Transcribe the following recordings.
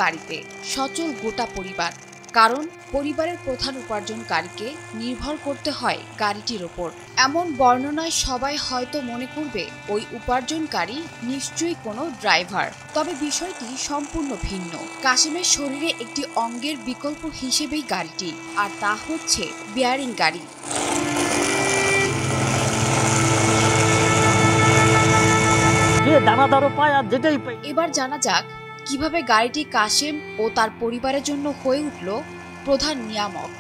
গাড়িতে সচল গোটা পরিবার। কারণ পরিবারের প্রধান উপার্জনকারীকে নির্ভর করতে হয় গাড়িটির ওপর। এমন বর্ণনায় সবাই হয়তো মনে করবে ওই উপার্জনকারী নিশ্চয়ই কোনো ড্রাইভার। তবে বিষয়টি সম্পূর্ণ ভিন্ন। কাশেমের শরীরে একটি অঙ্গের বিকল্প হিসেবেই গাড়িটি, আর তা হচ্ছে বেয়ারিং গাড়ি। এবার জানা যাক কিভাবে গাড়িটি কাশেম ও তার পরিবারের জন্য হয়ে উঠল প্রধান নিয়ামক।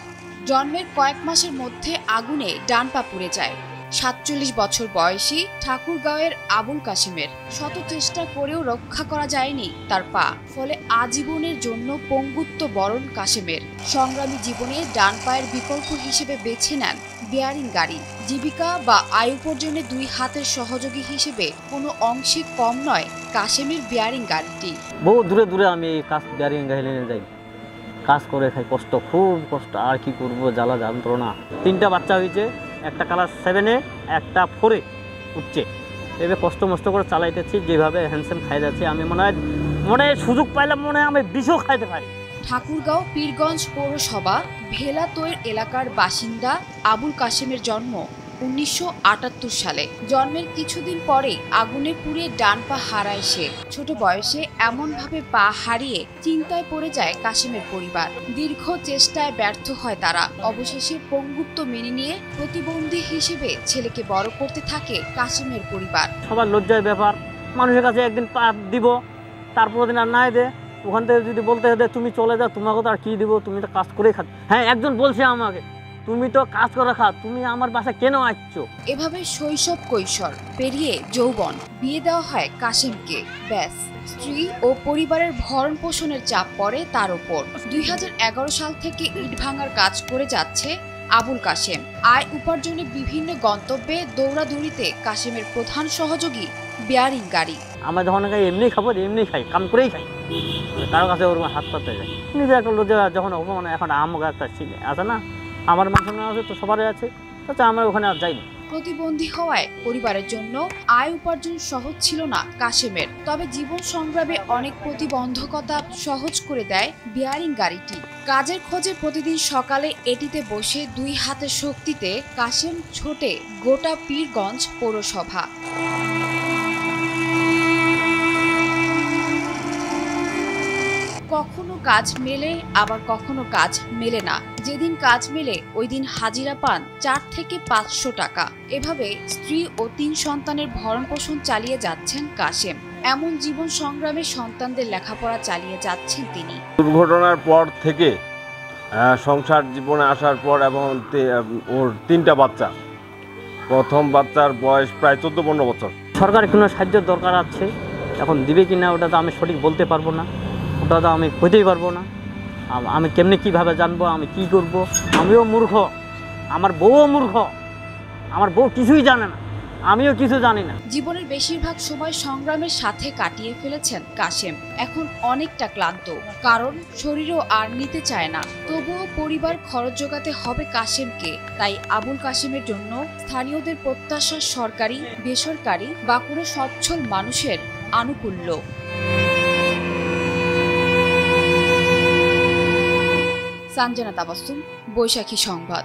জন্মের কয়েক মাসের মধ্যে আগুনে ডান পা পুড়ে যায় ৪৭ বছর বয়সী ঠাকুরগাঁওয়ের আবুল কাশেমের। শত চেষ্টা করেও রক্ষা করা যায়নি তার পা, ফলে আজীবনের জন্য পঙ্গুত্ব বরণ কাশেমের। সংগ্রামী জীবনে ডান পায়ের বিকল্প হিসেবে বেছে নেন বেয়ারিং গাড়ি। জীবিকা বা আয় উপার্জনে দুই হাতের সহযোগী হিসেবে কোনো অংশে কম নয় কাশেমের বেয়ারিং গাড়িটি। বহু দূরে দূরে আমি কাজ বেয়ারিং গাড়ি নিয়ে যাই, কাজ করে খাই, কষ্ট, খুব কষ্ট। আর কি করবো, জ্বালা যন্ত্রণা। 3টা বাচ্চা হয়েছে, একটা ক্লাস 7-এ, একটা 4-এ উঠছে। এভাবে কষ্ট মষ্ট করে চালাইতেছি, যেভাবে হ্যান্ডসেম খাই যাচ্ছে। আমি মনে হয় সুযোগ পাইলাম, মনে হয় আমি বিষও খাইতে পারি। ঠাকুরগাঁও পীরগঞ্জ পৌরসভা ভেলাতৈর এলাকার বাসিন্দা আবুল কাশেমের জন্ম ১৯৭৮ সালে। জন্মের কিছুদিন পরেই আগুনে পুড়ে ডান পা হারায় সে। ছোট বয়সে এমনভাবে পা হারিয়ে চিন্তায় পড়ে যায় কাশেমের পরিবার। দীর্ঘ চেষ্টায় ব্যর্থ হয় তারা। অবশেষে পঙ্গুত্ব মেনে নিয়ে প্রতিবন্ধী হিসেবে ছেলেকে বড় করতে থাকে কাশেমের পরিবার। সবার লজ্জার ব্যাপার, মানুষের কাছে একদিন পা দিব, তারপর দিন আর নাই দে। ওখান থেকে যদি বলতে হবে তুমি চলে যাও, তোমাকে তো আর কি দিব, তুমি তো কাজ করেই খা। হ্যাঁ, একজন বলছে আমাকে, তুমি তো কাজ করে খা, তুমি আমার বাসায় কেন আসছো? এভাবে শৈশব কৈশোর পেরিয়ে যৌবন, বিয়ে দেওয়া হয় কাশেমকে। ব্যাস, স্ত্রী ও পরিবারের ভরণ পোষণের চাপ পড়ে তার উপর। ২০১১ সাল থেকে ইট ভাঙার কাজ করে যাচ্ছে আবুল কাশেম। আয় উপার্জনে বিভিন্ন গন্তব্যে দৌড়াদৌড়িতে কাশেমের প্রধান সহযোগী বেয়ারিং গাড়ি। আমরা যখন এমনি খাবো, এমনি খাই, কাম করেই খাই, কারো কাছে ওর হাত পাতে যায়। নিজে একটা লজ্জা যখন মানে এখন আমাকে একটা আছে না, আমার মানুষ আছে তো সবারই আছে, তো আমরা ওখানে আর যাইনি। প্রতিবন্ধী হওয়ায় পরিবারের জন্য আয় উপার্জন সহজ ছিল না কাশেমের। তবে জীবন সংগ্রামে অনেক প্রতিবন্ধকতা সহজ করে দেয় বেয়ারিং গাড়িটি। কাজের খোঁজে প্রতিদিন সকালে এটিতে বসে দুই হাতের শক্তিতে কাশেম ছোটে গোটা পীরগঞ্জ পৌরসভা। কখনো কাজ মেলে, আবার কখনো কাজ মেলে না। যেদিন কাজ মেলে ওই দিন হাজিরা পান ৪ থেকে ৫০০ টাকা। এভাবে স্ত্রী ও ৩ সন্তানের ভরণ পোষণ চালিয়ে যাচ্ছেন কাশেম। এমন জীবন সংগ্রামে সন্তানদের লেখাপড়া চালিয়ে যাচ্ছেন তিনি। দুর্ঘটনার পর থেকে সংসার জীবনে আসার পর এবং ওর 3টা বাচ্চা, প্রথম বাচ্চার বয়স প্রায় 14-15 বছর। সরকারের কোনো সাহায্য দরকার আছে, এখন দিবে কিনা ওটা তো আমি সঠিক বলতে পারবো না, ওটা তো আমি কইতেই পারবো না। আমি কেমনি কীভাবে জানবো, আমি কি করব? আমিও মূর্খ, আমার বউও মূর্খ, আমার বউ কিছুই জানে না, আমিও কিছু জানি না। জীবনের বেশিরভাগ সময় সংগ্রামের সাথে কাটিয়ে ফেলেছেন কাশেম। এখন অনেকটা ক্লান্ত, কারণ শরীরও আর নিতে চায় না। তবুও পরিবার খরচ জোগাতে হবে কাশেমকে। তাই আবুল কাশেমের জন্য স্থানীয়দের প্রত্যাশা সরকারি, বেসরকারি বা কোনো সচ্ছল মানুষের আনুকূল্য। সানজানা তাবাসসুম, বৈশাখী সংবাদ।